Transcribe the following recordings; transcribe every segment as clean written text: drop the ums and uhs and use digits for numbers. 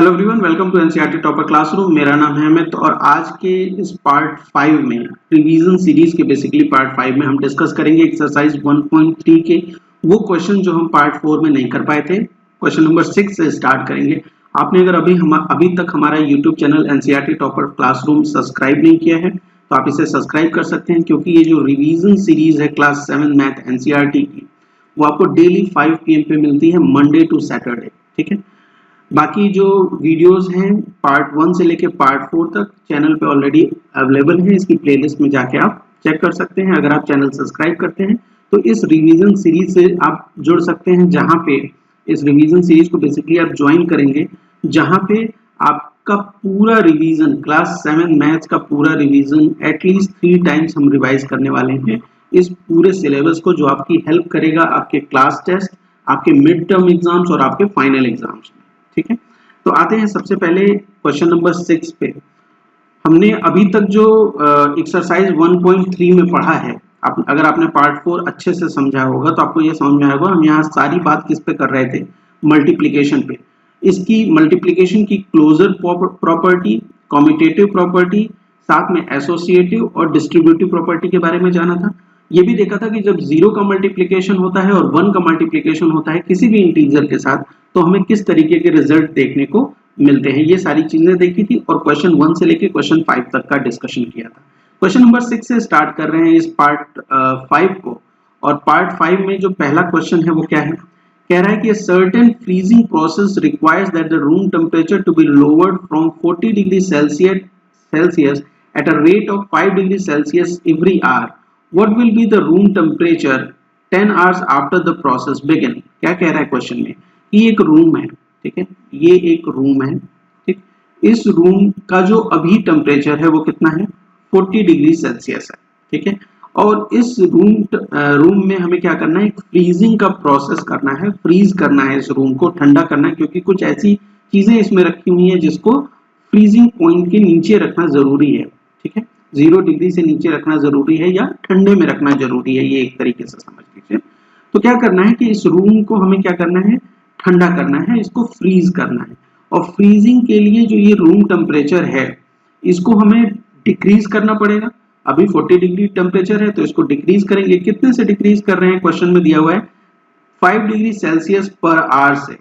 Hello everyone, welcome to NCERT topper classroom. मेरा नाम है अमित और आज के इस पार्ट 5 में रिवीजन सीरीज के बेसिकली पार्ट 5 में हम डिस्कस करेंगे एक्सरसाइज 1.3 के वो क्वेश्चन जो हम पार्ट 4 में नहीं कर पाए थे। क्वेश्चन नंबर 6 से स्टार्ट करेंगे। आपने अगर अभी तक हमारा YouTube channel NCERT topper classroom subscribe नहीं किया है तो आप इसे सब्सक्राइब कर सकते हैं, क्योंकि ये जो रिवीजन सीरीज है क्लास 7 मैथ एनसीईआरटी की वो आपको डेली 5 PM पे मिलती है, मंडे टू सैटरडे। ठीक है, बाकी जो वीडियोस हैं पार्ट 1 से लेके पार्ट 4 तक चैनल पे ऑलरेडी अवेलेबल है। इसकी प्लेलिस्ट में जाके आप चेक कर सकते हैं। अगर आप चैनल सब्सक्राइब करते हैं तो इस रिवीजन सीरीज से आप जुड़ सकते हैं, जहां पे इस रिवीजन सीरीज को बेसिकली आप ज्वाइन करेंगे, जहां पे आपका पूरा रिवीजन क्लास 7 मैथ्स का पूरा रिवीजन एटलीस्ट 3 टाइम्स हम रिवाइज करने वाले हैं इस पूरे सिलेबस को, जो आपकी हेल्प करेगा आपके क्लास टेस्ट, आपके मिड टर्म एग्जाम्स और आपके फाइनल एग्जाम्स। ठीक है, तो आते हैं सबसे पहले क्वेश्चन नंबर 6 पे। हमने अभी तक जो एक्सरसाइज 1.3 में पढ़ा है, अगर आपने पार्ट 4 अच्छे से समझा होगा तो आपको ये समझ में आएगा हम यहाँ सारी बात किस पे कर रहे थे, मल्टीप्लिकेशन पे। इसकी मल्टीप्लिकेशन की क्लोजर प्रॉपर्टी, कॉम्यूटेटिव प्रॉपर्टी, साथ में एसोसिएटिव और डिस्ट्रीब्यूटिव प्रॉपर्टी के बारे में जाना था। ये भी देखा था कि जब 0 का मल्टीप्लिकेशन होता है और 1 का मल्टीप्लिकेशन होता है किसी भी इंटीजर के साथ, तो हमें किस तरीके के रिजल्ट देखने को मिलते हैं, ये सारी चीजें देखी थी और क्वेश्चन 1 से लेके क्वेश्चन 5 तक का डिस्कशन किया था। क्वेश्चन नंबर 6 से स्टार्ट कर रहे हैं इस पार्ट 5 को। और पार्ट 5 में जो पहला क्वेश्चन है वो क्या है, कह रहा है कि certain freezing process requires that the room temperature to be lowered from 40 degree Celsius at a rate of 5 degree Celsius every hour. What will be the room temperature 10 hours after the process begin. क्या कह रहा है question में, ये एक room है, ठीक है, ये एक रूम है, ठीक। इस रूम का जो अभी टेम्परेचर है वो कितना है, 40 डिग्री सेल्सियस है, ठीक है। और इस रूम में हमें क्या करना है, एक फ्रीजिंग का प्रोसेस करना है, फ्रीज करना है, इस रूम को ठंडा करना है, क्योंकि कुछ ऐसी चीजें इसमें रखी हुई है जिसको फ्रीजिंग पॉइंट के नीचे रखना जरूरी है, ठीक है। 0 डिग्री से नीचे रखना जरूरी है या ठंडे में रखना जरूरी है, ये एक तरीके से समझ लीजिए। तो क्या करना है कि इस रूम को हमें क्या करना है, ठंडा करना है, इसको फ्रीज करना है। और फ्रीजिंग के लिए जो ये रूम टेम्परेचर है इसको हमें डिक्रीज करना पड़ेगा। अभी 40 डिग्री टेम्परेचर है तो इसको डिक्रीज करेंगे। कितने से डिक्रीज कर रहे हैं, क्वेश्चन में दिया हुआ है 5 डिग्री सेल्सियस पर आवर से।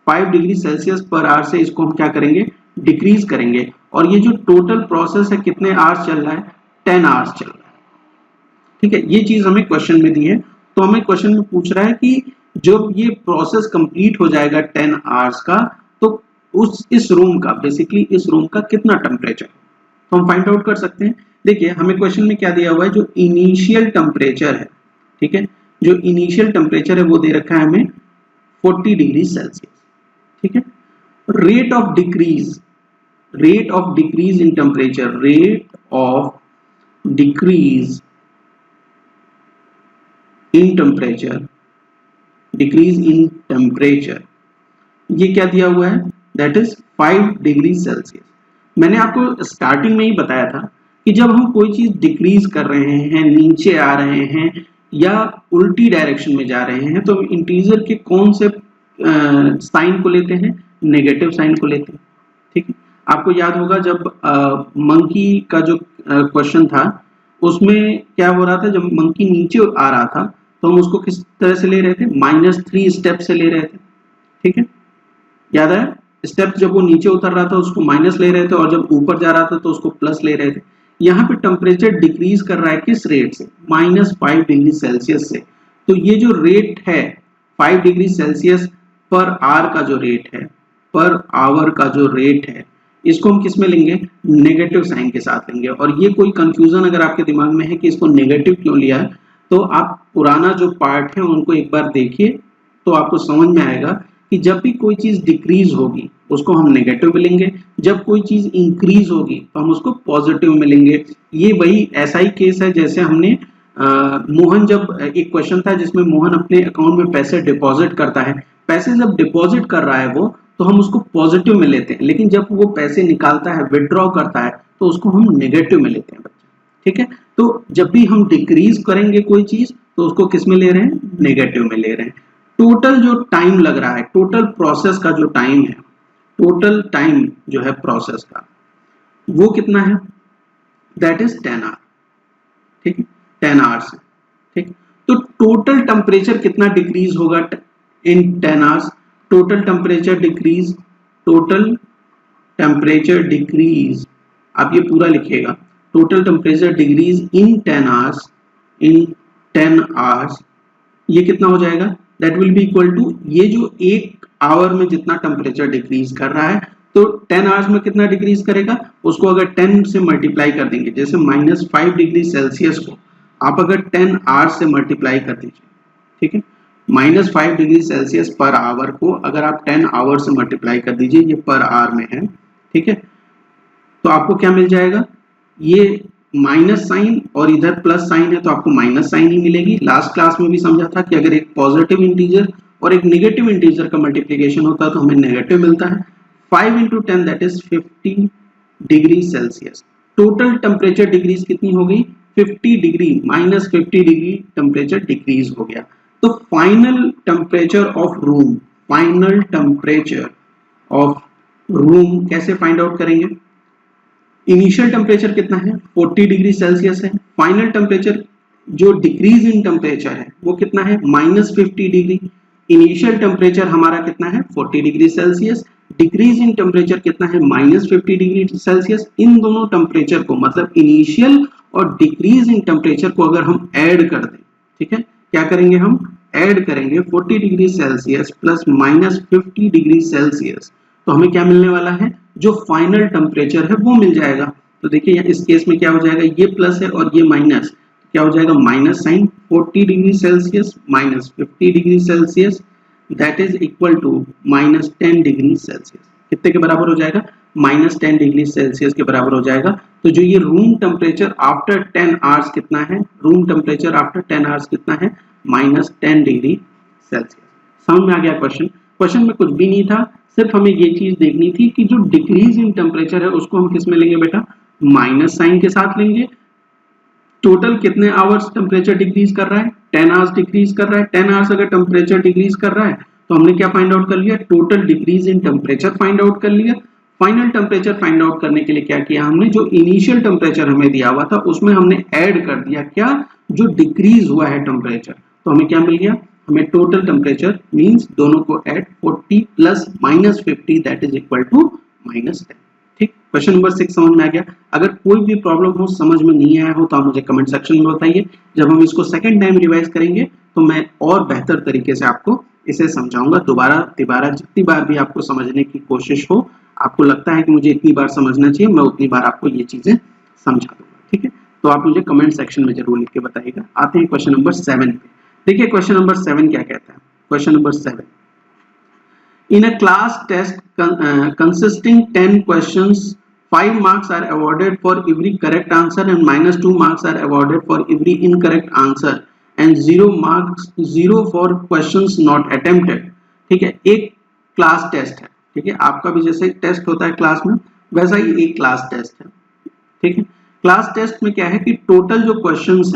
5 डिग्री सेल्सियस पर आवर से इसको हम क्या करेंगे, डिक्रीज करेंगे। और ये जो टोटल प्रोसेस है कितने आवर्स चल रहा है, 10 आवर्स चल रहा है, ठीक है। ये चीज हमें क्वेश्चन में दी है। तो हमें क्वेश्चन में पूछ रहा है कि जब ये प्रोसेस कंप्लीट हो जाएगा 10 आवर्स का, तो इस रूम का बेसिकली इस रूम का कितना टेम्परेचर, तो हम फाइंड आउट कर सकते हैं। देखिए हमें क्वेश्चन में क्या दिया हुआ है, जो इनिशियल टेम्परेचर है, ठीक है, जो इनिशियल टेम्परेचर है वो दे रखा है हमें 40 डिग्री सेल्सियस, ठीक है। Rate of decrease in temperature, rate of decrease in temperature, decrease in temperature, ये क्या दिया हुआ है, दैट इज 5 डिग्री सेल्सियस। मैंने आपको स्टार्टिंग में ही बताया था कि जब हम कोई चीज डिक्रीज कर रहे हैं, नीचे आ रहे हैं या उल्टी डायरेक्शन में जा रहे हैं, तो इंटीजर के कौन से साइन को लेते हैं, नेगेटिव साइन को लेते हैं, ठीक है। आपको याद होगा जब मंकी का जो क्वेश्चन था उसमें क्या हो रहा था, जब मंकी नीचे आ रहा था तो हम उसको किस तरह से ले रहे थे, -3 स्टेप से ले रहे थे, ठीक है, याद है। स्टेप जब वो नीचे उतर रहा था उसको माइनस ले रहे थे और जब ऊपर जा रहा था तो उसको प्लस ले रहे थे। यहाँ पे टेम्परेचर डिक्रीज कर रहा है किस रेट से, -5 डिग्री सेल्सियस से। तो ये जो रेट है 5 डिग्री सेल्सियस पर आवर का जो रेट है, पर आवर का जो रेट है, इसको हम किस में लेंगे, नेगेटिव साइन के साथ लेंगे। और ये कोई कंफ्यूजन अगर आपके दिमाग में है कि इसको नेगेटिव क्यों लिया है, तो आप पुराना जो पार्ट है उनको एक बार देखिए तो आपको समझ में आएगा कि जब भी कोई चीज डिक्रीज होगी उसको हम नेगेटिव में लेंगे, जब कोई चीज इंक्रीज होगी तो हम उसको पॉजिटिव में लेंगे। ये वही ऐसा ही केस है जैसे हमने मोहन, जब एक क्वेश्चन था जिसमें मोहन अपने अकाउंट में पैसे डिपॉजिट करता है, पैसे जब डिपॉजिट कर रहा है वो, तो हम उसको पॉजिटिव में लेते हैं, लेकिन जब वो पैसे निकालता है, विड्रॉ करता है, तो उसको हम नेगेटिव में लेते हैं, ठीक है। तो जब भी हम डिक्रीज करेंगे कोई चीज तो उसको किस में ले रहे हैं, नेगेटिव में ले रहे हैं। टोटल जो टाइम लग रहा है, टोटल प्रोसेस का जो टाइम है टोटल टाइम जो है प्रोसेस का वो कितना है, दैट इज 10 आवर, ठीक है, 10 आवर्स है, ठीक। तो टोटल टेम्परेचर कितना डिक्रीज होगा in 10 hours, total temperature decrease, total temperature decrease, आप ये पूरा लिखिएगा, total temperature decrease in 10 hours, in 10 hours, ये कितना हो जाएगा, that will be equal to, ये जो एक आवर में जितना टेम्परेचर डिक्रीज कर रहा है तो 10 आवर्स में कितना डिक्रीज करेगा, उसको अगर 10 से मल्टीप्लाई कर देंगे, जैसे -5 डिग्री सेल्सियस को आप अगर 10 आवर्स से मल्टीप्लाई कर दीजिए, ठीक है, -5 डिग्री सेल्सियस पर आवर को अगर आप 10 आवर से मल्टीप्लाई कर दीजिए, ये पर आवर में है, ठीक है, तो आपको क्या मिल जाएगा, ये माइनस साइन और इधर प्लस साइन है तो आपको माइनस साइन ही मिलेगी। लास्ट क्लास में भी समझा था कि अगर एक पॉजिटिव इंटीजर और एक नेगेटिव इंटीजर का मल्टीप्लिकेशन होता है तो हमें नेगेटिव मिलता है। 5 into 10 that is 50 degree Celsius. Total temperature degrees कितनी हो गई, 50 डिग्री, -50 डिग्री टेम्परेचर डिक्रीज हो गया। तो final temperature of room, final temperature of room कैसे फाइंड आउट करेंगे, इनिशियल टेम्परेचर कितना है 40 डिग्री सेल्सियस है, फाइनल टेम्परेचर जो डिक्रीज इन टेम्परेचर है वो कितना है -50 डिग्री, इनिशियल टेम्परेचर हमारा कितना है 40 degree Celsius, decrease in temperature कितना है -50 डिग्री सेल्सियस। इन दोनों टेम्परेचर को मतलब इनिशियल और डिक्रीज इन टेम्परेचर को अगर हम ऐड कर दें, ठीक है, क्या करेंगे हम ऐड करेंगे 40 degree Celsius plus -50 degree Celsius, तो हमें क्या मिलने वाला है, जो फाइनल टेम्परेचर है वो मिल जाएगा। तो देखिए इस केस में क्या हो जाएगा, ये प्लस है और ये माइनस, क्या हो जाएगा minus sign 40 degree Celsius -50 degree Celsius that is equal to -10 degree Celsius. कितने के बराबर हो जाएगा, -10 डिग्री सेल्सियस के बराबर हो जाएगा। तो जो ये रूम टेम्परेचर आफ्टर 10 आवर्स कितना है, रूम टेम्परेचर आफ्टर 10 आवर्स कितना है -10 डिग्री सेल्सियस। समझ में आ गया क्वेश्चन, क्वेश्चन में कुछ भी नहीं था, सिर्फ हमें ये चीज देखनी थी कि जो डिक्रीज इन टेम्परेचर है उसको हम किस में लेंगे बेटा, माइनस साइन के साथ लेंगे। टोटल कितने आवर्स टेम्परेचर डिक्रीज कर रहा है, 10 आवर्स डिक्रीज कर रहा है। 10 आवर्स अगर टेम्परेचर डिक्रीज कर रहा है तो हमने क्या फाइंड आउट कर लिया, total decrease in temperature find out कर लिया। फाइनल टेम्परेचर फाइंड आउट करने के लिए क्या किया हमने, जो इनिशियल टेम्परेचर हमें दिया हुआ था उसमें हमने ऐड कर दिया क्या, जो डिक्रीज हुआ है टेम्परेचर, तो हमें क्या मिल गया, हमें टोटल टेम्परेचर मींस दोनों को add 40 plus -50 that is equal to -10। ठीक, क्वेश्चन नंबर 6 समझ में आ गया। अगर कोई भी प्रॉब्लम हो, समझ में नहीं आया हो तो आप मुझे कमेंट सेक्शन में बताइए। जब हम इसको सेकंड टाइम रिवाइज करेंगे तो मैं और बेहतर तरीके से आपको इसे समझाऊंगा। दोबारा जितनी बार भी आपको समझने की कोशिश हो, आपको लगता है कि मुझे इतनी बार समझना चाहिए, मैं उतनी बार आपको ये चीजें समझा दूंगा। ठीक है, तो आप मुझे कमेंट सेक्शन में जरूर लिख के बताइएगा। आते हैं क्वेश्चन नंबर 7 पे। देखिए क्वेश्चन नंबर 7 क्या कहता है। Question number 7, in a class test consisting 10 questions, 5 marks are awarded for every correct answer and -2 marks are awarded for every incorrect answer and 0 for questions not attempted। ठीक है, एक class test है। ठीक है, आपका भी जैसे टेस्ट होता है क्लास में, वैसा ही एक क्लास टेस्ट है। ठीक है, क्लास टेस्ट में क्या है कि टोटल जो क्वेश्चंस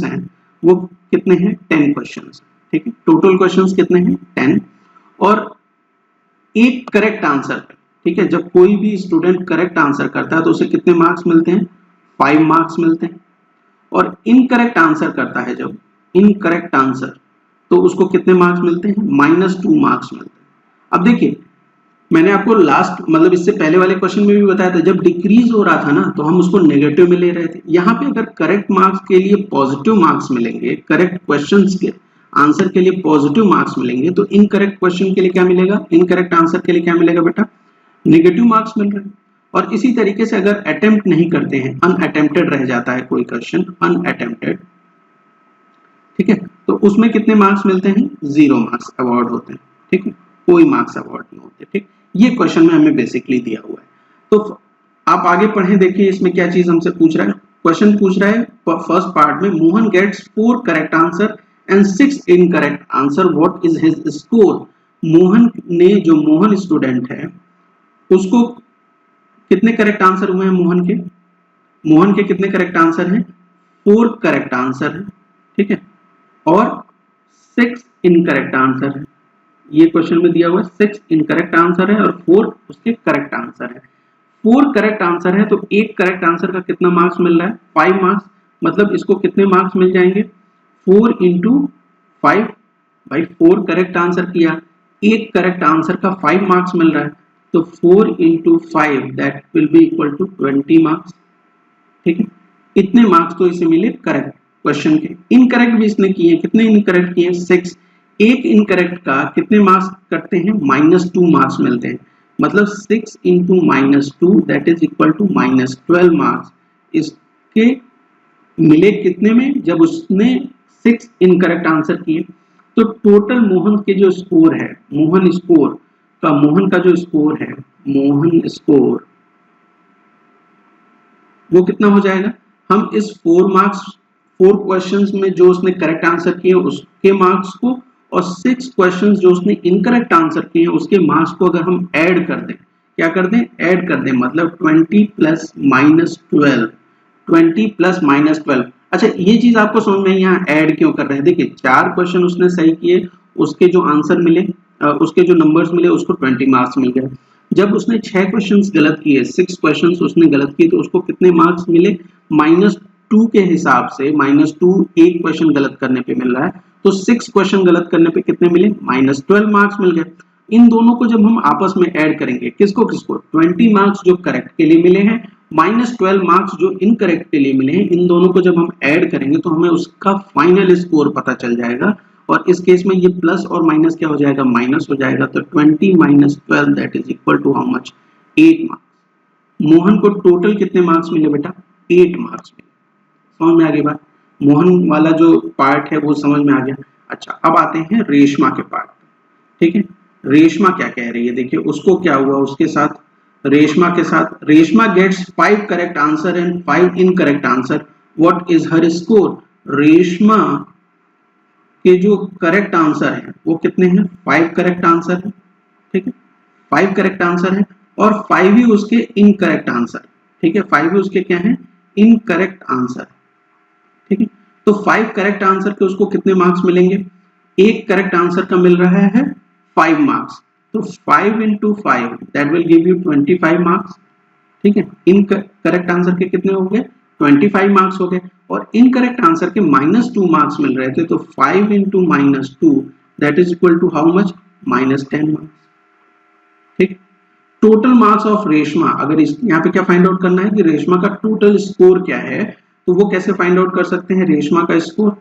हैं वो कितने हैं, 10 क्वेश्चंस। ठीक है, टोटल क्वेश्चंस कितने हैं, 10, और एक करेक्ट आंसर। ठीक है, जब कोई भी स्टूडेंट करेक्ट आंसर करता है तो उसे कितने मार्क्स मिलते हैं, 5 मार्क्स मिलते हैं। और इनकरेक्ट आंसर करता है, जब इनकरेक्ट आंसर, तो उसको कितने मार्क्स मिलते हैं, -2 मार्क्स मिलते हैं। अब देखिए मैंने आपको लास्ट मतलब इससे पहले वाले क्वेश्चन में भी बताया था, जब डिक्रीज हो रहा था ना तो हम उसको नेगेटिव में ले रहे थे। यहाँ पे अगर करेक्ट मार्क्स के लिए पॉजिटिव मार्क्स मिलेंगे, करेक्ट क्वेश्चंस के आंसर के लिए पॉजिटिव मार्क्स मिलेंगे, तो इनकरेक्ट क्वेश्चन के लिए क्या मिलेगा, इनकरेक्ट आंसर के लिए क्या मिलेगा बेटा, नेगेटिव मार्क्स मिल रहे हैं। और इसी तरीके से अगर अटेम्प्ट नहीं करते हैं, अनअटेम्प्टेड रह जाता है कोई क्वेश्चन, अनअटेम्प्टेड, ठीक है, तो उसमें कितने मार्क्स मिलते हैं, 0 मार्क्स अवार्ड होते हैं। ठीक है, कोई मार्क्स अवार्ड नहीं होते। ठीक, ये क्वेश्चन में हमें बेसिकली दिया हुआ है। तो आप आगे पढ़ें, देखिए इसमें क्या चीज हमसे पूछ रहा है। क्वेश्चन पूछ रहा है फर्स्ट पार्ट में, Mohan gets 4 correct answer and 6 incorrect answer, what is his score. Mohan ने, जो मोहन स्टूडेंट है, उसको कितने करेक्ट आंसर हुए हैं, मोहन के कितने करेक्ट आंसर हैं, 4 करेक्ट आंसर है। ठीक है, और 6 इनकरेक्ट आंसर है। ये क्वेश्चन में दिया हुआ है 6 इनकरेक्ट आंसर है और 4 उसके करेक्ट आंसर है। 4 करेक्ट आंसर है तो एक करेक्ट आंसर का कितना मार्क्स मिल रहा है? 5 मार्क्स। मतलब इसको कितने मार्क्स मिल जाएंगे? 4 इंटू 5। भाई 4 करेक्ट आंसर किया, एक करेक्ट आंसर का 5 मार्क्स मिल रहा है, तो 4 into 5 that will be equal to 20 marks. ठीक है, इतने मार्क्स तो इसे मिले करेक्ट क्वेश्चन के। इनकरेक्ट भी इसने किए, कितने इनकरेक्ट किए? 6। एक इनकरेक्ट का कितने मार्क्स करते हैं? -2 मार्क्स मिलते हैं। मतलब 6 into -2 that is equal to -12 marks इसके मिले। कितने में? जब उसने 6 इनकरेक्ट आंसर किए। तो टोटल मोहन के जो स्कोर है, मोहन का जो स्कोर है, मोहन स्कोर वो कितना हो जाएगा? हम इस 4 क्वेश्चंस में जो उसने करेक्ट आंसर किए उसके मार्क्स को और 6 क्वेश्चंस जो उसने इनकरेक्ट आंसर किए उसके मार्क्स को अगर हम ऐड कर दें, क्या कर दें? ऐड कर दें, मतलब 20 प्लस -12, 20 प्लस -12। अच्छा, ये चीज आपको समझ में यहाँ ऐड क्यों कर रहे हैं? देखिए 4 क्वेश्चन उसने सही किए, उसके जो आंसर मिले, उसके जो नंबर्स मिले उसको 20 मार्क्स मिल गए। जब उसने 6 क्वेश्चंस गलत किए, 6 क्वेश्चंस उसने गलत किए, तो उसको कितने मार्क्स मिले? -2 के हिसाब से, -2 एक क्वेश्चन गलत करने पे मिल रहा है, तो 6 क्वेश्चन गलत करने पे कितने मिले? -12 मार्क्स मिल गए। इन दोनों को जब हम आपस में ऐड करेंगे, किसको किसको? 20 मार्क्स जो करेक्ट के लिए मिले हैं, -12 मार्क्स जो इनकरेक्ट के लिए मिले हैं, इन दोनों को जब हम ऐड करेंगे तो हमें उसका फाइनल स्कोर पता चल जाएगा। और इस केस में ये प्लस और माइनस क्या हो जाएगा? माइनस हो जाएगा। तो 20 minus 12 that is equal to how much? 8 marks. Mohan को टोटल कितने मार्क्स मिले बेटा? 8 मार्क्स मिले। समझ में आ गई बात? मोहन वाला जो पार्ट है वो समझ में आ गया। अच्छा, अब आते हैं रेशमा के पार्ट। ठीक है, रेशमा क्या कह रही है? देखिए उसको क्या हुआ उसके साथ, रेशमा के साथ। Reshma gets 5 correct answer and 5 incorrect answer, what is her score? Reshma के जो करेक्ट आंसर है वो कितने हैं? 5 करेक्ट आंसर है। ठीक है, 5 करेक्ट आंसर है और 5 ही उसके इनकरेक्ट आंसर। ठीक है, 5 ही उसके क्या है? Incorrect answer. ठीक है, तो 5 करेक्ट आंसर के उसको कितने मार्क्स मिलेंगे? एक करेक्ट आंसर का मिल रहा है 5 मार्क्स, तो 5 into 5 that will give you 25 marks. ठीक है, इन करेक्ट आंसर के कितने हो गए? 25 मार्क्स हो गए। और इनकरेक्ट आंसर के -2 मार्क्स मिल रहे थे, तो 5 into -2 that is equal to how much? -10 marks. ठीक, टोटल मार्क्स ऑफ रेशमा, अगर यहाँ पे क्या फाइंड आउट करना है कि रेशमा का टोटल स्कोर क्या है, तो वो कैसे फाइंड आउट कर सकते हैं? रेशमा का स्कोर,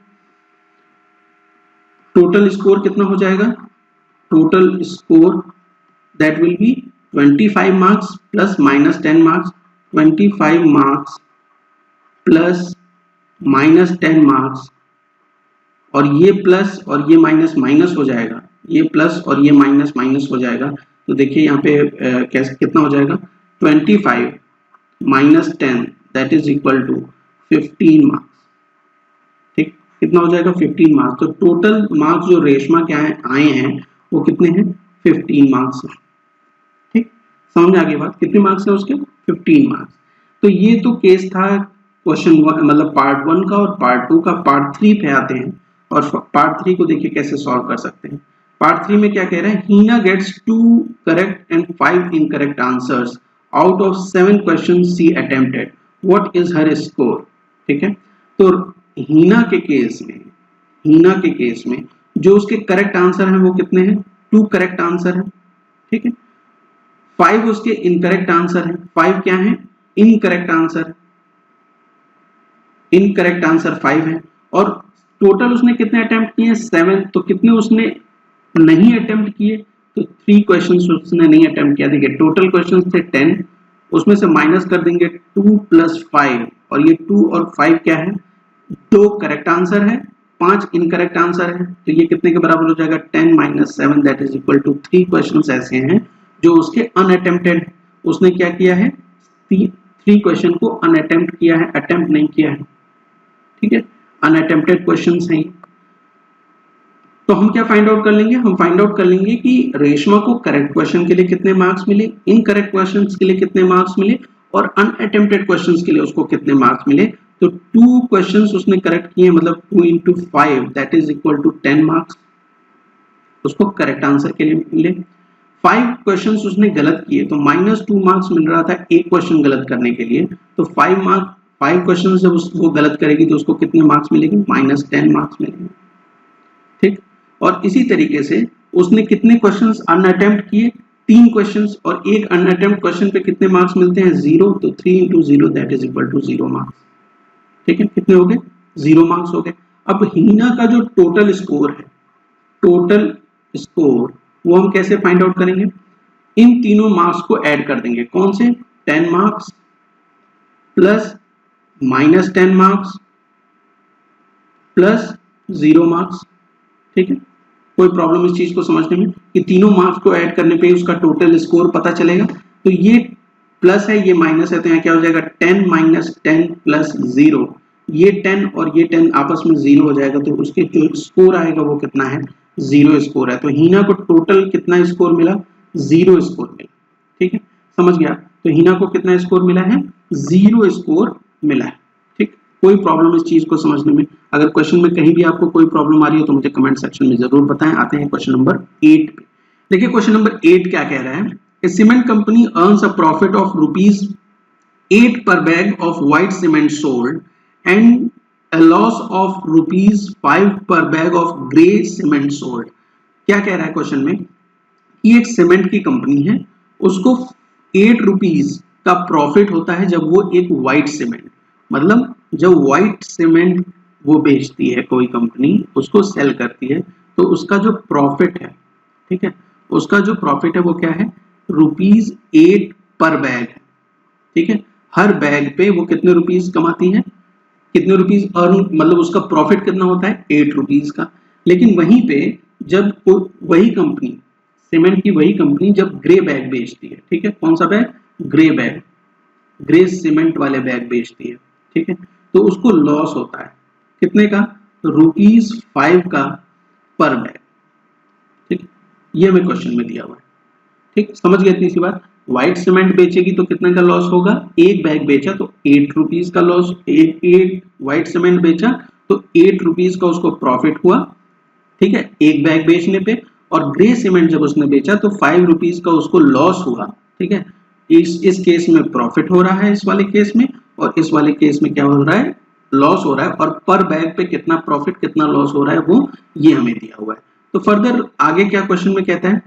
टोटल स्कोर कितना हो जाएगा? Total score that will B 25 marks plus -10 marks. 25 marks plus -10 marks, और ये प्लस और ये माइनस माइनस हो जाएगा, ये प्लस और ये माइनस माइनस हो जाएगा। तो देखिए यहाँ पे कैसे कितना हो जाएगा? 25 minus 10 that is equal to 15 marks. ठीक, कितना हो जाएगा? 15 मार्क्स। तो टोटल मार्क्स जो रेशमा के आए हैं वो कितने हैं? 15 मार्क्स हैं। ठीक, समझ में आ गई बात? कितने मार्क्स हैं उसके? 15 मार्क्स। तो ये तो केस था क्वेश्चन 1, मतलब पार्ट 1 का और पार्ट 2 का। पार्ट 3 पे आते हैं और पार्ट 3 को देखिए कैसे सॉल्व कर सकते हैं। पार्ट 3 में क्या कह रहे हैं? Heena gets 2 correct and 5 incorrect answers out of 7 questions she attempted, what is her score? ठीक है, तो हीना के केस में जो उसके करेक्ट आंसर हैं वो कितने हैं? 2 करेक्ट आंसर है। ठीक है, 5 उसके इनकरेक्ट आंसर है। 5 क्या है? Incorrect answer. इनकरेक्ट आंसर 5 है। और टोटल उसने कितने अटेम्प्ट किए? 7। तो कितने उसने नहीं अटेम्प्ट किए? तो 3 क्वेश्चंस उसने नहीं अटेम्प्ट किया। देखिए टोटल क्वेश्चंस थे 10, उसमें से माइनस कर देंगे 2 प्लस 5, और ये 2 और 5 क्या है? 2 करेक्ट आंसर है, 5 इनकरेक्ट आंसर है। तो ये कितने के बराबर हो जाएगा? 10 minus 7 that is equal to 3 questions ऐसे हैं जो उसके अनअटेम्प्टेड। उसने क्या किया है? 3 क्वेश्चन को अनअटेम्प्ट किया है, अटेम्प्ट नहीं किया है। ठीक है, अनअटेम्प्टेड क्वेश्चंस हैं। तो हम क्या फाइंड आउट कर लेंगे? हम फाइंड आउट कर लेंगे कि रेशमा को करेक्ट क्वेश्चन के लिए कितने मार्क्स मिले, इनकरेक्ट क्वेश्चंस के लिए कितने मार्क्स मिले, और अनअटेम्प्टेड क्वेश्चंस के लिए उसको कितने मार्क्स मिले। तो 2 क्वेश्चंस उसने करेक्ट किए, मतलब 2 into 5 that is equal to 10 marks. उसको करेक्ट आंसर के लिए मिले। 5 क्वेश्चंस उसने गलत किए तो -2 मार्क्स मिल रहा था एक क्वेश्चन गलत करने के लिए। तो 5 क्वेश्चन जब वो गलत करेगी तो उसको कितने मार्क्स मिलेंगे? -10 मार्क्स मिलेंगे। ठीक, और इसी तरीके से उसने कितने क्वेश्चंस अनअटेम्प्ट किए? 3 क्वेश्चंस, और एक अनअटेम्प्ट क्वेश्चन पे कितने मार्क्स मिलते हैं? 0। तो 3 into 0 that is equal to 0 marks. ठीक है, कितने हो गए? 0 मार्क्स हो गए। अब हीना का जो टोटल स्कोर है, टोटल स्कोर, वो हम कैसे फाइंड आउट करेंगे? इन तीनों मार्क्स को ऐड कर देंगे। कौन से? 10 marks plus -10 marks plus 0 marks. ठीक है, कोई प्रॉब्लम इस चीज को समझने में कि तीनों मार्क्स को ऐड करने पे उसका टोटल स्कोर पता चलेगा। तो ये प्लस है, ये माइनस है, तो यहाँ क्या हो जाएगा? 10 - 10 प्लस 0, ये 10 और ये 10 आपस में 0 हो जाएगा, तो उसके जो स्कोर आएगा वो कितना है? 0 स्कोर है। तो हीना को टोटल कितना स्कोर मिला? 0 स्कोर मिला। ठीक है, समझ गया? तो हीना को कितना स्कोर मिला है? 0 स्कोर मिला है। ठीक, कोई प्रॉब्लम इस चीज को समझने में? अगर क्वेश्चन में कहीं भी आपको कोई प्रॉब्लम आ रही हो तो मुझे कमेंट सेक्शन में जरूर बताएं। आते हैं क्वेश्चन नंबर 8 पे। देखिए क्वेश्चन नंबर 8 क्या कह रहा है? A cement company earns a profit of ₹8 per bag of white cement sold and a loss of ₹5 per bag of grey cement sold। क्या कह रहा है क्वेश्चन में कि एक सीमेंट की कंपनी है, उसको 8 रुपीज का प्रॉफिट होता है जब वो एक व्हाइट सीमेंट, मतलब जब व्हाइट सीमेंट वो बेचती है, कोई कंपनी उसको सेल करती है, तो उसका जो प्रॉफिट है, ठीक है, उसका जो प्रॉफिट है वो क्या है? ₹8 पर बैग है। ठीक है, हर बैग पे वो कितने रुपीस कमाती है? कितने रुपीस अर्न, मतलब उसका प्रॉफिट कितना होता है? 8 रुपीस का। लेकिन वहीं पे जब वही कंपनी, सीमेंट की वही कंपनी जब ग्रे बैग बेचती है, ठीक है, कौन सा bag? Grey bag, grey cement वाले बैग बेचती है, ठीक है, तो उसको लॉस होता है कितने का? ₹5 का पर बैग। ठीक, ये हमें क्वेश्चन में दिया हुआ है। ठीक, समझ गए इतनी सी बात? व्हाइट सीमेंट बेचेगी तो कितने का लॉस होगा? एक बैग बेचा तो 8 रुपीज का लॉस, एक व्हाइट सीमेंट बेचा तो 8 रुपीज का उसको प्रॉफिट हुआ। ठीक है, एक बैग बेचने पे। और ग्रे सीमेंट जब उसने बेचा तो 5 रुपीज का उसको लॉस हुआ। ठीक है, इस केस में प्रॉफिट हो रहा है इस वाले केस में, और इस वाले केस में क्या हो रहा है? लॉस हो रहा है। और पर बैग पे कितना प्रॉफिट कितना लॉस हो रहा है वो ये हमें दिया हुआ है। तो फर्दर आगे क्या क्वेश्चन में कहता है?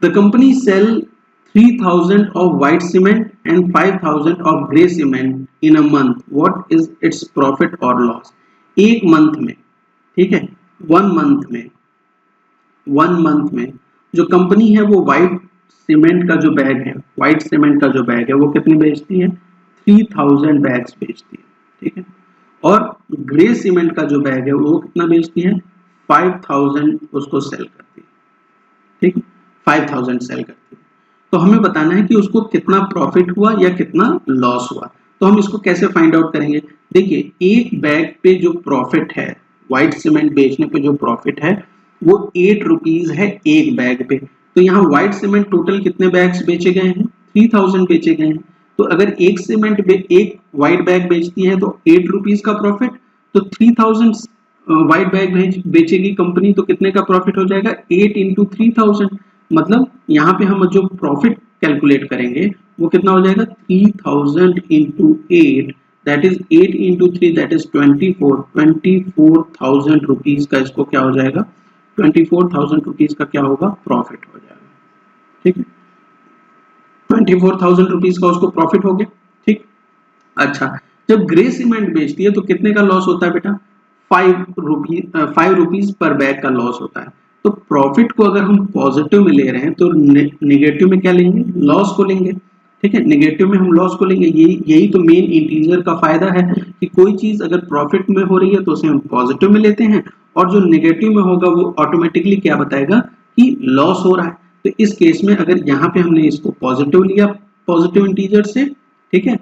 The company sell 3,000 of white cement and 5,000 of grey cement in a month. What is its profit or loss? एक मंथ में, ठीक है, वन मंथ में जो कंपनी है वो व्हाइट सीमेंट का जो बैग है, व्हाइट सीमेंट का जो बैग है वो कितने बेचती है? 3,000 बैग्स बेचती है। ठीक है, और ग्रे सीमेंट का जो बैग है वो कितना बेचती है? 5,000 उसको सेल करती है। ठीक है, 5,000 सेल करती है। तो हमें बताना है कि उसको कितना प्रॉफिट हुआ या कितना लॉस हुआ। तो हम इसको कैसे फाइंड आउट करेंगे? देखिए, एक बैग पे जो प्रॉफिट है, व्हाइट सीमेंट बेचने पे जो प्रॉफिट है वो 8 रुपीज है एक बैग पे। तो यहाँ व्हाइट सीमेंट टोटल कितने बैग्स बेचे गए हैं? 3,000 बेचे गए हैं। तो अगर एक सीमेंट एक व्हाइट बैग बेचती है तो 8 रुपीज का प्रॉफिट, तो 3,000 व्हाइट बैग बेचेगी कंपनी तो कितने का प्रॉफिट हो जाएगा? 8 into 3,000। मतलब यहाँ पे हम जो प्रॉफिट कैलकुलेट करेंगे वो कितना हो जाएगा? 3,000 into 8 that is 8 into 3 that is 24,000 rupees का इसको क्या हो जाएगा? 24,000 रुपीज का क्या होगा? प्रॉफिट हो जाएगा। ठीक है, 24,000 रुपीज का उसको प्रॉफिट हो गया। ठीक, अच्छा, जब ग्रे सीमेंट बेचती है तो कितने का लॉस होता है बेटा? 5 रुपीज पर बैग का लॉस होता है। तो प्रॉफिट को अगर हम पॉजिटिव में ले रहे हैं तो नेगेटिव में क्या लेंगे? लॉस को लेंगे। ठीक है, नेगेटिव में हम लॉस को लेंगे। यही तो मेन इंटीजर का फायदा है कि कोई चीज अगर प्रॉफिट में हो रही है तो उसे हम पॉजिटिव में लेते हैं, और जो नेगेटिव में होगा वो ऑटोमेटिकली क्या बताएगा? कि लॉस हो रहा है। तो इस केस में अगर यहाँ पे हमने इसको पॉजिटिव लिया, पॉजिटिव इंटीजर से, ठीक है,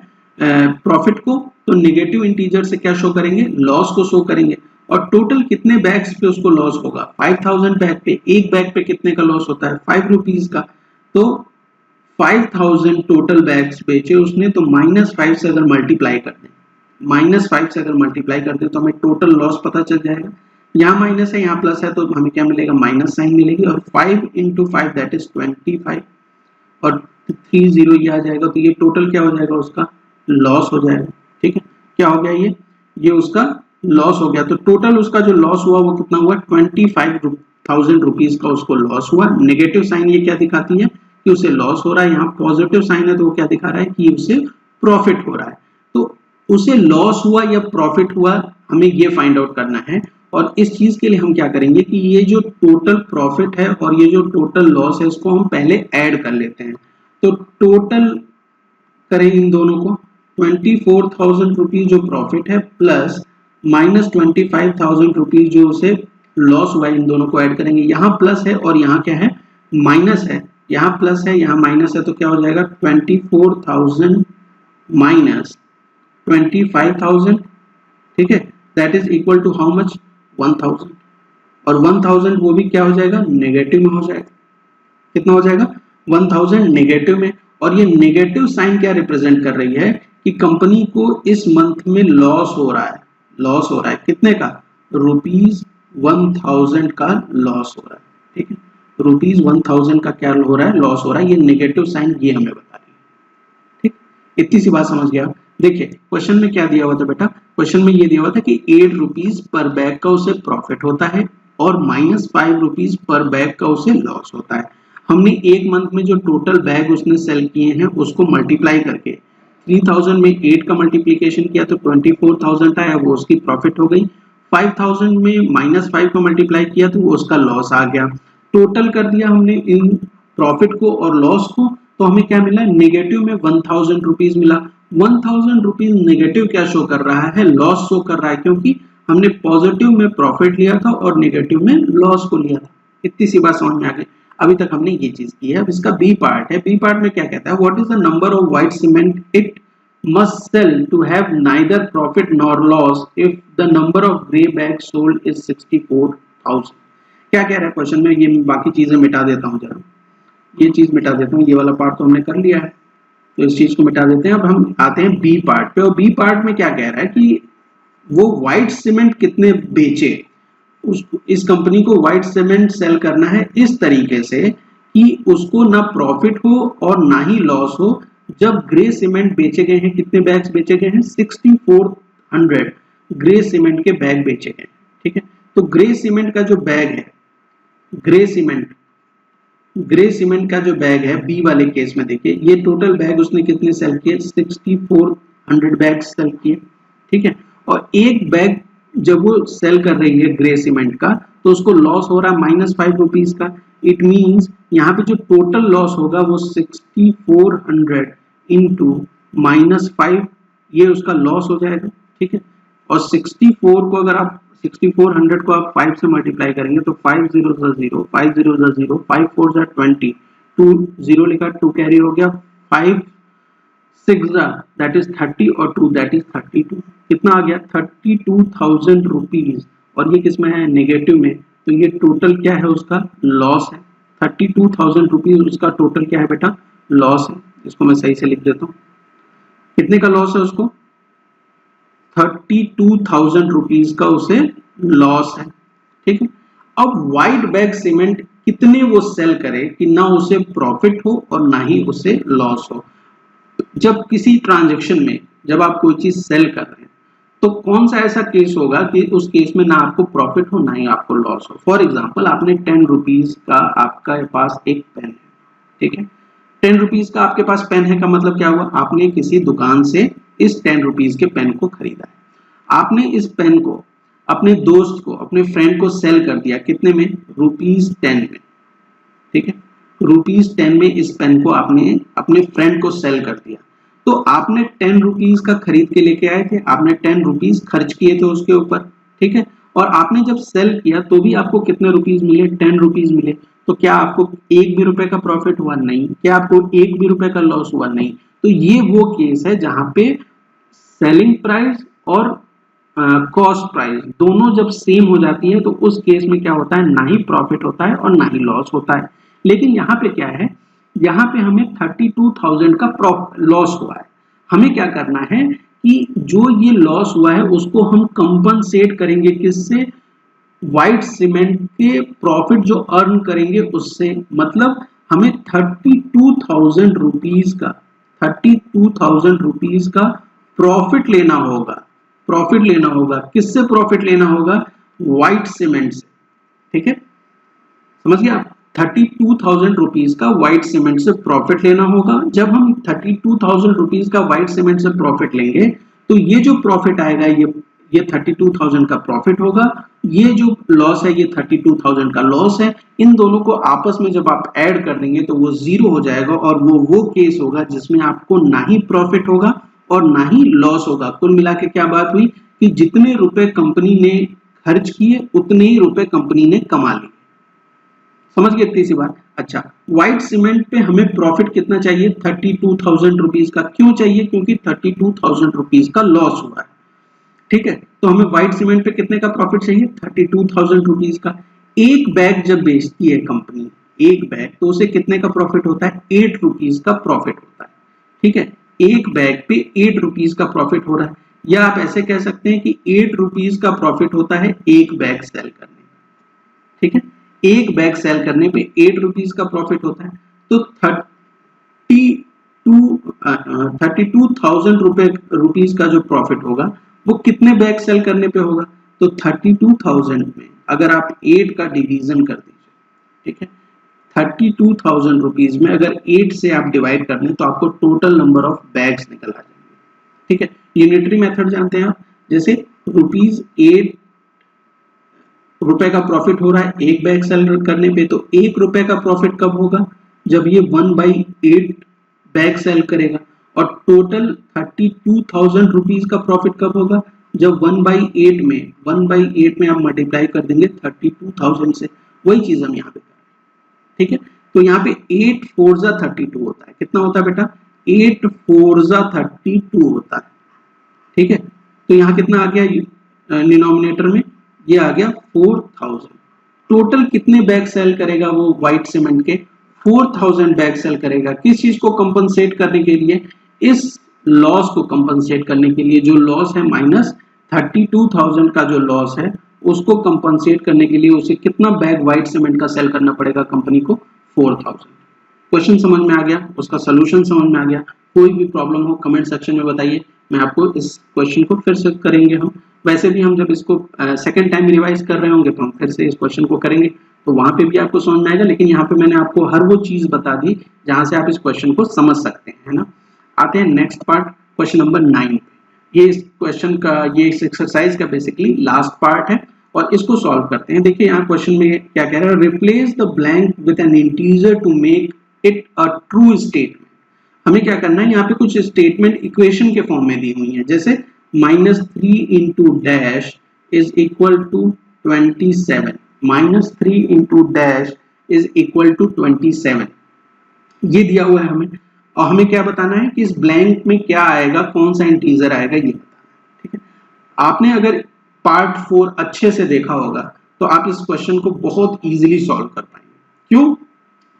प्रॉफिट को, तो नेगेटिव इंटीजर से क्या शो करेंगे? लॉस को शो करेंगे। और टोटल कितने बैग्स पे उसको लॉस होगा? 5,000 बैग पे। एक बैग पे कितने का लॉस होता है? 5 रुपीज का। तो 5,000 टोटल बैग्स बेचे उसने, तो -5 से अगर मल्टीप्लाई कर दें, -5 से अगर मल्टीप्लाई कर दें तो हमें टोटल लॉस पता चल जाएगा। यहाँ माइनस है यहाँ प्लस है तो हमें क्या मिलेगा, माइनस साइन मिलेगी। और 5 इंटू 5 दैट इज 25 और 3 0 ये आ जाएगा, तो ये टोटल क्या हो जाएगा, उसका लॉस हो जाएगा। ठीक है, क्या हो गया, ये उसका लॉस हो गया। तो टोटल उसका जो लॉस हुआ वो कितना हुआ, 25,000 रुपीज का उसको लॉस हुआ। नेगेटिव साइन ये क्या दिखाती है कि उसे लॉस हो रहा है, यहाँ पॉजिटिव साइन है तो वो क्या दिखा रहा है कि उसे प्रॉफिट हो रहा है। तो उसे लॉस हुआ या प्रॉफिट हुआ, हमें ये फाइंड आउट करना है। और इस चीज के लिए हम क्या करेंगे कि ये जो टोटल प्रॉफिट है और ये जो टोटल लॉस है इसको हम पहले ऐड कर लेते हैं। तो टोटल करें इन दोनों को, 24,000 रुपीज जो प्रॉफिट है प्लस माइनस 25,000 रुपीज जो उसे लॉस हुआ, इन दोनों को ऐड करेंगे। यहाँ प्लस है और यहाँ क्या है, माइनस है। यहाँ प्लस है यहाँ माइनस है तो क्या हो जाएगा, 24,000 माइनस 25,000। ठीक है, that is equal to how much, 1,000। और 1,000 वो भी क्या हो जाएगा, नेगेटिव में हो जाएगा। कितना हो जाएगा, 1,000 नेगेटिव में। और ये नेगेटिव साइन क्या रिप्रेजेंट कर रही है कि कंपनी को इस मंथ में लॉस हो रहा है। लॉस हो रहा है कितने का, ₹1,000 का लॉस हो रहा है। ठीक है, ₹1,000 का क्या हो रहा है, लॉस हो रहा है। ये नेगेटिव साइन ये हमें बता रही है। ठीक, इतनी सी बात समझ गया। देखिए क्वेश्चन में क्या दिया हुआ था बेटा, क्वेश्चन में ये दिया हुआ था कि 8 रुपीज पर बैग का उसे प्रॉफिट होता है और -5 रुपीज पर बैग का उसे लॉस होता है। हमने एक मंथ में जो टोटल बैग उसने सेल किए हैं उसको मल्टीप्लाई करके 3000 में 8 का मल्टीप्लीकेशन किया तो 24,000 आया, वो उसकी प्रॉफिट हो गई। 5,000 में -5 का मल्टीप्लाई किया तो वो उसका लॉस आ गया। टोटल कर दिया हमने इन प्रॉफिट को और लॉस को, तो हमें क्या मिला, नेगेटिव में 1,000 रुपीज मिला। 1,000 रुपीज नेगेटिव क्या शो कर रहा है, लॉस शो कर रहा है, क्योंकि हमने पॉजिटिव में प्रॉफिट लिया था और नेगेटिव में लॉस को लिया था। इतनी सी बात समझ में आ गई। अभी तक हमने ये चीज की है। अब इसका बी पार्ट है। बी पार्ट में क्या कहता है, what is the number of white cement it must sell to have neither profit nor loss if the number of gray bags sold is 64,000। क्या कह रहा है क्वेश्चन में, ये बाकी चीजें मिटा देता हूँ जरा, ये चीज मिटा देता हूँ, ये वाला पार्ट तो हमने कर लिया है तो इस चीज को मिटा देते हैं। अब हम आते हैं बी पार्ट पे, और बी पार्ट में क्या कह रहा है कि वो व्हाइट सीमेंट कितने बेचे। इस कंपनी को व्हाइट सीमेंट सेल करना है इस तरीके से कि उसको ना प्रॉफिट हो और ना ही लॉस हो। जब ग्रे सीमेंट बेचे गए हैं, कितने बैग्स बेचे गए हैं, 6400 ग्रे सीमेंट के बैग बेचे गए। ठीक है, तो ग्रे सीमेंट का जो बैग है, ग्रे सीमेंट का जो बैग है बी वाले केस में देखिए, ये टोटल बैग उसने कितने सेल किए, 6400 बैग सेल किए। ठीक है, और एक बैग जब वो सेल कर रही है ग्रे सीमेंट का तो उसको लॉस हो रहा है -5 रुपीज का। इट मींस यहाँ पे जो टोटल लॉस होगा वो 6400 इंटू -5, ये उसका लॉस हो जाएगा। ठीक है, और 64 को अगर आप 6400 को आप 5 से मल्टीप्लाई करेंगे तो 5 0 0, 5 0 0, 5 4 20, 2 0 लिखा, 2 कैरी हो गया, 5 6 दैट इज 30 और 2 दैट इज 32। कितना आ गया, 32,000 रुपीज। और ये किसमें है, नेगेटिव में, तो ये टोटल क्या है, उसका लॉस है। 32,000 रुपीज उसका टोटल क्या है बेटा, लॉस है। इसको मैं सही से लिख देता हूँ, कितने का लॉस है उसको, 32,000 रुपीज का उसे लॉस है। ठीक है, अब व्हाइट बैग सीमेंट कितने वो सेल करे कि ना उसे प्रॉफिट हो और ना ही उसे लॉस हो। जब किसी ट्रांजैक्शन में जब आप कोई चीज सेल कर रहे हैं तो कौन सा ऐसा केस होगा कि उस केस में ना आपको प्रॉफिट हो ना ही आपको लॉस हो। फॉर एग्जांपल, आपने 10 रुपीज का आपका पास एक पेन है। ठीक है, 10 रुपीज का आपके पास पेन है का मतलब क्या हुआ, आपने किसी दुकान से इस 10 रुपीज के पेन को खरीदा है। आपने इस पेन को अपने दोस्त को, अपने फ्रेंड को सेल कर दिया, कितने में, ₹10 में। ठीक है, ₹10 में इस पेन को आपने अपने फ्रेंड को सेल कर दिया। तो आपने 10 रुपीज का खरीद के लेके आए थे, आपने 10 रुपीज खर्च किए थे उसके ऊपर। ठीक है, और आपने जब सेल किया तो भी आपको कितने रुपीज मिले, 10 रुपीज मिले। तो क्या आपको एक भी रुपए का प्रॉफिट हुआ, नहीं। क्या आपको एक भी रुपए का लॉस हुआ, नहीं। तो ये वो केस है जहां पे सेलिंग प्राइस और कॉस्ट प्राइस दोनों जब सेम हो जाती है तो उस केस में क्या होता है, ना ही प्रॉफिट होता है और ना ही लॉस होता है। लेकिन यहाँ पे क्या है, यहाँ पे हमें 32,000 का लॉस हुआ है। हमें क्या करना है कि जो ये लॉस हुआ है उसको हम कंपनसेट करेंगे, किससे, व्हाइट सीमेंट के प्रॉफिट जो अर्न करेंगे उससे, मतलब हमें 32,000 रुपीज का 32,000 रुपीज का प्रॉफिट लेना होगा। प्रॉफिट लेना होगा किससे? प्रॉफिट लेना होगा व्हाइट सीमेंट से। ठीक है, समझ गए आप? 32,000 रुपीज का व्हाइट सीमेंट से प्रॉफिट लेना होगा। जब हम 32,000 रुपीज का व्हाइट सीमेंट से प्रॉफिट लेंगे तो ये जो प्रॉफिट आएगा ये 32,000 का प्रॉफिट होगा, ये जो लॉस है ये 32,000 का लॉस है। इन दोनों को आपस में जब आप ऐड कर देंगे तो वो जीरो हो जाएगा, और वो केस होगा जिसमें आपको ना ही प्रॉफिट होगा और ना ही लॉस होगा। कुल मिला के क्या बात हुई कि जितने रुपए कंपनी ने खर्च किए उतने ही रुपए कंपनी ने कमा लिए। समझ गए इतनी सी बात? अच्छा, व्हाइट सीमेंट पे हमें प्रॉफिट कितना चाहिए? 32,000 रुपीज का। क्यों चाहिए? क्योंकि 32,000 रुपीज का लॉस हुआ है। ठीक है, तो हमें व्हाइट सीमेंट पे कितने का प्रॉफिट चाहिए? 32,000 रुपीज का। एक बैग जब बेचती है कंपनी, एक बैग, तो उसे कितने का प्रॉफिट होता है? 8 रुपीज का प्रॉफिट होता है। ठीक है, एक बैग पे 8 रुपीज का प्रॉफिट हो रहा है, या आप ऐसे कह सकते हैं कि 8 रुपीज का प्रॉफिट होता है एक बैग सेल करने। ठीक है, एक बैग सेल करने पे 8 रुपीज का प्रॉफिट होता है। तो 32,000 रुपीज का जो प्रॉफिट होगा वो कितने बैग सेल करने पे होगा? तो 32,000 में अगर आप 8 का डिवीजन कर दीजिए, ठीक है, 32,000 रुपीज में अगर 8 से आप डिवाइड कर दें तो आपको टोटल नंबर ऑफ बैग्स निकल आ जाएंगे। ठीक है, यूनिटरी मेथड जानते हैं आप? जैसे ₹8 रुपए का प्रॉफिट हो रहा है एक बैग सेल करने पे, तो 1 रुपए का प्रॉफिट कब होगा? जब ये 1/8 बैग सेल करेगा। और टोटल 32,000 रुपीज का प्रॉफिट कब होगा? जब 1/8 में आप मल्टीप्लाई कर देंगे 32,000 से। वही चीज हम यहाँ पे करें। ठीक है, तो यहाँ पे 8 4 जा 32 होता है। कितना होता है बेटा? 8 4 जा 32 होता है। ठीक है, तो यहाँ कितना आ गया डिनोमिनेटर में? ये आ गया 4,000। टोटल कितने बैग सेल करेगा वो व्हाइट सीमेंट के? 4,000 बैग सेल करेगा। किस चीज को कंपनसेट करने के लिए? इस लॉस को कंपनसेट करने के लिए। जो लॉस है माइनस 32,000 का जो लॉस है उसको कंपनसेट करने के लिए उसे कितना बैग व्हाइट सीमेंट का सेल करना पड़ेगा कंपनी को? 4,000। क्वेश्चन समझ में आ गया, उसका सोल्यूशन समझ में आ गया। कोई भी प्रॉब्लम हो कमेंट सेक्शन में बताइए, मैं आपको इस क्वेश्चन को फिर से करेंगे हम। वैसे भी हम जब इसको सेकंड टाइम रिवाइज कर रहे होंगे तो हम फिर से इस क्वेश्चन को करेंगे, तो वहां पे भी आपको समझ में आएगा। लेकिन यहाँ पे मैंने आपको हर वो चीज बता दी जहां से आप इस क्वेश्चन को समझ सकते हैं, है ना। आते हैं नेक्स्ट पार्ट, क्वेश्चन नंबर 9। ये इस क्वेश्चन का, ये इस एक्सरसाइज का बेसिकली लास्ट पार्ट है और इसको सॉल्व करते हैं। देखिए यहाँ क्वेश्चन में क्या कह रहा है? Replace the blank with an integer to make it a true statement. हमें क्या करना है? यहाँ पे कुछ स्टेटमेंट इक्वेशन के फॉर्म में दी हुई है, जैसे -3 into dash is equal to 27, -3 into dash is equal to 27, ये दिया हुआ है हमें। और हमें क्या बताना है कि इस ब्लैंक में क्या आएगा, कौन सा इंटीजर आएगा, ये बताना है। ठीक है, आपने अगर पार्ट 4 अच्छे से देखा होगा तो आप इस क्वेश्चन को बहुत इजीली सॉल्व कर पाएंगे। क्यों?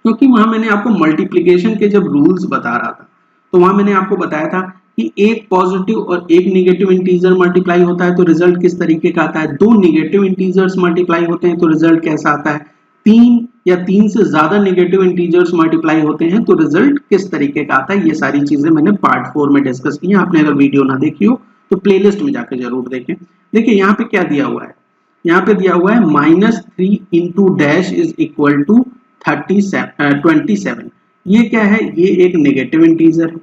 क्योंकि वहां मैंने आपको मल्टीप्लिकेशन के जब रूल्स बता रहा था तो वहां मैंने आपको बताया था कि एक पॉजिटिव और एक नेगेटिव इंटीजर मल्टीप्लाई होता है तो रिजल्ट किस तरीके का आता है, दो नेगेटिव इंटीजर्स मल्टीप्लाई होते हैं तो रिजल्ट कैसा आता है, 3 या 3 से ज्यादा नेगेटिव इंटीजर्स मल्टीप्लाई होते हैं तो रिजल्ट किस तरीके का आता है। ये सारी चीजें मैंने पार्ट 4 में डिस्कस की हैं। आपने अगर वीडियो ना देखी हो तो प्लेलिस्ट में जाकर जरूर देखें। देखिए यहाँ पे क्या दिया हुआ है, यहाँ पे दिया हुआ है -3 into dash is equal to 27। ये क्या है? ये एक नेगेटिव इंटीजर है।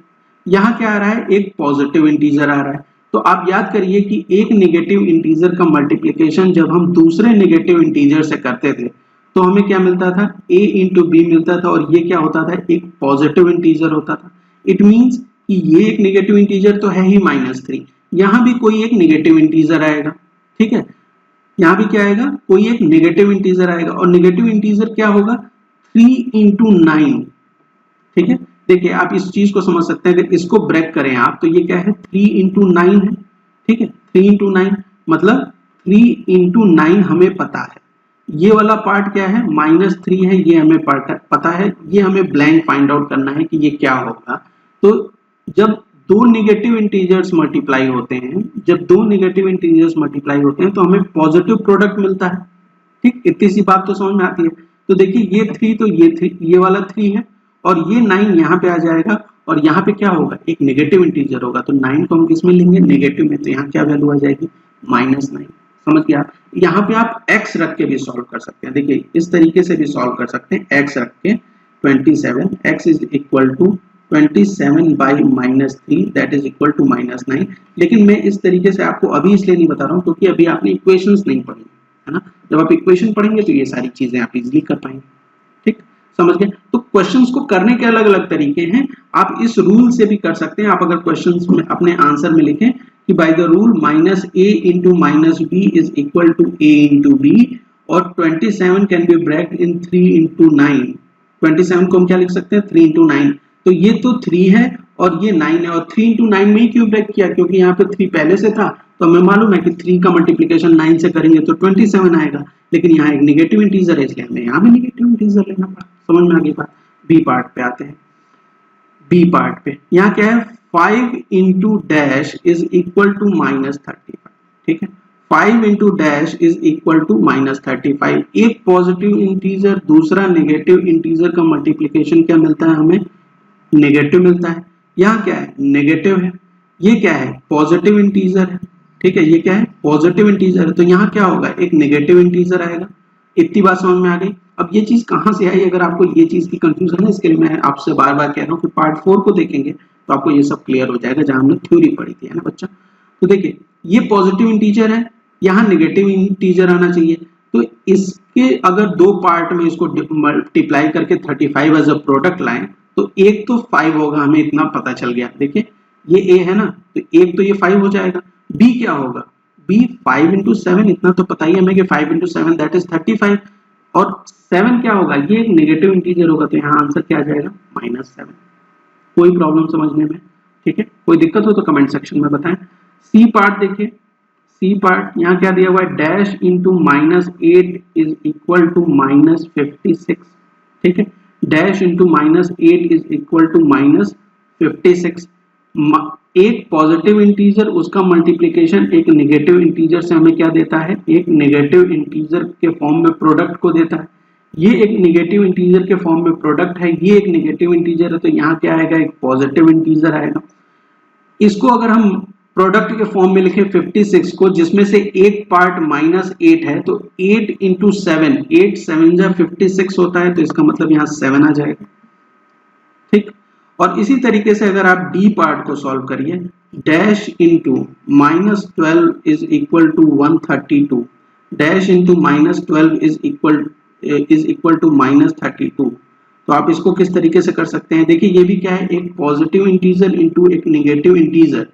यहाँ क्या आ रहा है? एक पॉजिटिव इंटीजर आ रहा है। तो आप याद करिए कि एक नेगेटिव इंटीजर का मल्टीप्लिकेशन जब हम दूसरे नेगेटिव इंटीजर से करते थे तो हमें क्या मिलता था? a इंटू बी मिलता था, और ये क्या होता था? एक पॉजिटिव इंटीजर होता था। इट मीन्स कि ये एक नेगेटिव इंटीजर तो है ही -3, यहाँ भी कोई एक नेगेटिव इंटीजर आएगा। ठीक है, यहाँ भी क्या आएगा? कोई एक नेगेटिव इंटीजर आएगा, और नेगेटिव इंटीजर क्या होगा? 3 इंटू 9। ठीक है, देखिए आप इस चीज को समझ सकते हैं। अगर इसको ब्रेक करें आप तो ये क्या है? 3 इंटू 9 है। ठीक है, 3 इंटू 9 मतलब 3 इंटू 9 हमें पता है। ये वाला पार्ट क्या है? -3 है, ये हमें पता है। ये हमें ब्लैंक फाइंड आउट करना है कि ये क्या होगा। तो जब दो नेगेटिव इंटीजर्स मल्टीप्लाई होते हैं, जब दो नेगेटिव इंटीजर्स मल्टीप्लाई होते हैं तो हमें पॉजिटिव प्रोडक्ट मिलता है। ठीक, इतनी सी बात तो समझ में आती है। तो देखिए ये 3 तो ये 3, ये वाला 3 है और ये 9 यहाँ पे आ जाएगा और यहाँ पे क्या होगा, एक नेगेटिव इंटीजर होगा, तो 9 को हम किस में लेंगे, नेगेटिव में, तो यहाँ क्या वैल्यू आ जाएगी, -9। समझ गया। यहाँ पे आप x रख के भी सॉल्व कर सकते हैं, देखिए इस तरीके से भी सॉल्व कर सकते हैं, x रख के 27, x is equal to 27 by -3 that is equal to -9। लेकिन मैं इस तरीके से आपको अभी इसलिए नहीं बता रहा हूँ क्योंकि अभी आपने इक्वेशंस नहीं पढ़ी है ना, जब आप इक्वेशन पढ़ेंगे तो ये सारी चीजें आप इजीली कर पाएंगे। ठीक, समझ गए। तो क्वेश्चंस को करने के अलग अलग तरीके हैं, आप इस रूल से भी कर सकते हैं। आप अगर क्वेश्चंस में अपने आंसर में लिखें कि by the rule -a into -b is equal to a into b और 27 can be broken in 3 into 9, 27 को हम क्या लिख सकते हैं, 3 into 9, तो ये तो 3 है और ये 9 है, और 3 into 9 में ही क्यों ब्रेक किया, क्योंकि यहाँ पे 3 पहले से था, तो हमें मालूम है कि 3 का मल्टीप्लिकेशन 9 से करेंगे तो 27 आएगा, लेकिन यहाँ एक नेगेटिव इंटीजर है इसलिए हमें यहाँ भी नेगेटिव इंटीजर लेना पड़ा। समझ में आ गई बात। बी पार्ट पे आते हैं, बी पार्ट पे यहाँ क्या है, 5 into dash is equal to -35। ठीक है, 5 into dash is equal to -35। एक पॉजिटिव इंटीजर दूसरा नेगेटिव इंटीजर का मल्टीप्लिकेशन क्या मिलता है हमें, नेगेटिव मिलता है। यहाँ क्या है, नेगेटिव है, ये क्या है, पॉजिटिव इंटीजर है। ठीक है, ये क्या है, पॉजिटिव इंटीजर है, तो यहाँ क्या होगा, एक नेगेटिव इंटीजर आएगा। इतनी बात समझ में आ गई। अब ये चीज कहाँ से आई, अगर आपको ये चीज की कंफ्यूजन है, इसके लिए मैं आपसे बार बार कह रहा हूँ कि पार्ट 4 को देखेंगे तो आपको ये सब क्लियर हो जाएगा, जहां हमने थ्योरी पढ़ी थी, है ना बच्चा। तो देखिए ये पॉजिटिव इंटीजर है, यहाँ नेगेटिव इंटीजर आना चाहिए, तो इसके अगर दो पार्ट में इसको मल्टीप्लाई करके 35 एज अ प्रोडक्ट लाएं तो एक तो 5 होगा, हमें इतना पता चल गया। देखिए ये a है ना, तो एक तो ये 5 हो जाएगा। b क्या होगा, b 5 into 7, इतना तो पता ही है हमें कि 5 into 7 दैट इज 35, और 7 क्या होगा, ये एक नेगेटिव इंटीजर होगा, तो यहाँ आंसर क्या आ जाएगा, -7। कोई प्रॉब्लम समझने में, ठीक है, कोई दिक्कत हो तो कमेंट सेक्शन में बताएं। सी पार्ट देखिए, सी पार्ट यहाँ क्या दिया हुआ है, dash into -8 is equal to -56। ठीक है, dash into -8 is equal to -56। एक पॉजिटिव इंटीजर उसका मल्टीप्लिकेशन एक नेगेटिव इंटीजर से हमें क्या देता है, एक नेगेटिव इंटीजर के फॉर्म में प्रोडक्ट को देता है। ये एक नेगेटिव इंटीजर के फॉर्म में प्रोडक्ट है, ये एक नेगेटिव इंटीजर है, तो यहाँ क्या आएगा, एक पॉजिटिव इंटीजर आएगा। इसको अगर हम प्रोडक्ट के फॉर्म में लिखें 56 को, जिसमें से एक पार्ट -8 है, तो 8 into 7, 8 7 जा 56 होता है, तो इसका मतलब यहाँ 7 आ जाएगा। ठीक, और इसी तरीके से अगर आप डी पार्ट को सॉल्व करिए, dash into -12 is equal to 132, dash into -12 is equal to -32, तो आप इसको किस तरीके से कर सकते हैं, देखिए ये भी क्या है, एक पॉजिटिव इंटीजर इंटू एक नेगेटिव इंटीजर।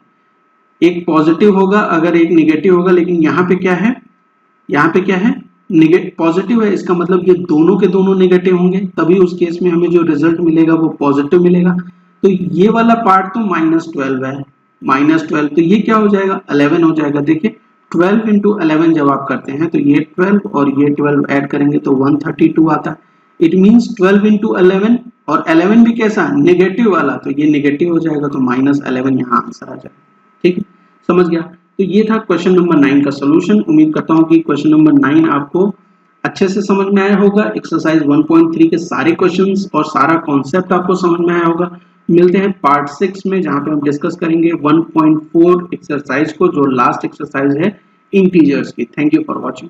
एक पॉजिटिव होगा अगर एक नेगेटिव होगा, लेकिन यहाँ पे क्या है, यहाँ पे क्या है, पॉजिटिव है, इसका मतलब ये दोनों के दोनों नेगेटिव होंगे, तभी उस केस में हमें जो रिजल्ट मिलेगा वो पॉजिटिव मिलेगा। तो ये वाला पार्ट तो -12 है, -12, तो ये क्या हो जाएगा, 11 हो जाएगा। देखिए 12 into 11 जब आप करते हैं तो ये 12 और ये 12 ऐड करेंगे तो 132 आता है। इट मींस 12 into 11, और 11 भी कैसा, नेगेटिव वाला, तो ये नेगेटिव हो जाएगा, तो -11 यहाँ आंसर आ जाएगा। ठीक है, समझ गया। तो ये था क्वेश्चन नंबर 9 का सोल्यूशन। उम्मीद करता हूँ कि क्वेश्चन नंबर 9 आपको अच्छे से समझ में आया होगा। एक्सरसाइज 1.3 के सारे क्वेश्चंस और सारा कॉन्सेप्ट आपको समझ में आया होगा। मिलते हैं पार्ट 6 में, जहां पे हम डिस्कस करेंगे 1.4 एक्सरसाइज को, जो लास्ट एक्सरसाइज है इंटीजर्स की। Thank you for watching.